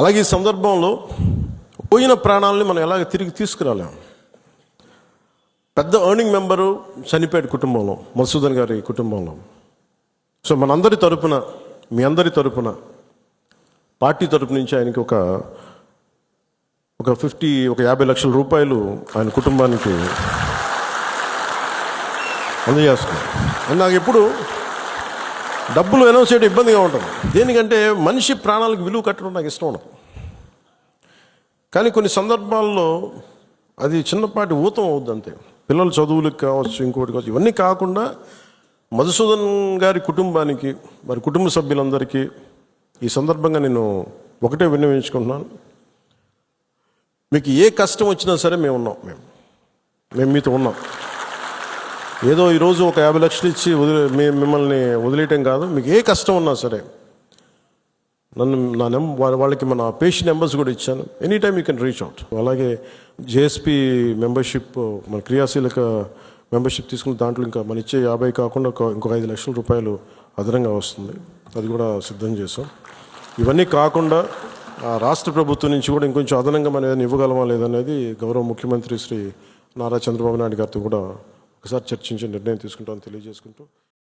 అలాగే ఈ సందర్భంలో పోయిన ప్రాణాలని మనం ఎలాగ తిరిగి తీసుకురాలేం. పెద్ద ఎర్నింగ్ మెంబరు చనిపోయాడు కుటుంబంలో, మధుసూదన్ గారి కుటుంబంలో. సో మనందరి తరపున, మీ అందరి తరపున, పార్టీ తరపు నుంచి ఆయనకి ఒక 50 లక్షల రూపాయలు ఆయన కుటుంబానికి అందజేస్తున్నాం. అని నాకు ఎప్పుడు డబ్బులు అనౌన్స్ చేయడం ఇబ్బందిగా ఉంటుంది. దేనికంటే మనిషి ప్రాణాలకు విలువ కట్టడం నాకు ఇష్టం ఉండదు. కానీ కొన్ని సందర్భాల్లో అది చిన్నపాటి ఊతం అవుద్ది అంతే. పిల్లల చదువులకు కావచ్చు, ఇంకోటి కావచ్చు. ఇవన్నీ కాకుండా మధుసూదన్ గారి కుటుంబానికి, వారి కుటుంబ సభ్యులందరికీ ఈ సందర్భంగా నేను ఒకటే విన్నవించుకుంటున్నాను. మీకు ఏ కష్టం వచ్చినా సరే మేము ఉన్నాం. మేము మీతో ఉన్నాం. ఏదో ఈరోజు ఒక 50 లక్షలు ఇచ్చి మిమ్మల్ని వదిలేయటం కాదు. మీకు ఏ కష్టం ఉన్నా సరే వాళ్ళకి మన పేషెంట్ నెంబర్స్ కూడా ఇచ్చాను. Any time you can reach out. అలాగే జేఎస్పీ మెంబర్షిప్, మన క్రియాశీలక మెంబర్షిప్ తీసుకున్న దాంట్లో ఇంకా మన ఇచ్చే 50 కాకుండా ఇంకొక 5 లక్షల రూపాయలు అదనంగా వస్తుంది. అది కూడా సిద్ధం చేసాం. ఇవన్నీ కాకుండా రాష్ట్ర ప్రభుత్వం నుంచి కూడా ఇంకొంచెం అదనంగా మనం ఏదైనా ఇవ్వగలమా లేదనేది గౌరవ ముఖ్యమంత్రి శ్రీ నారా చంద్రబాబు నాయుడు గారితో కూడా ఒకసారి చర్చించి నిర్ణయం తీసుకుంటామని తెలియజేసుకుంటూ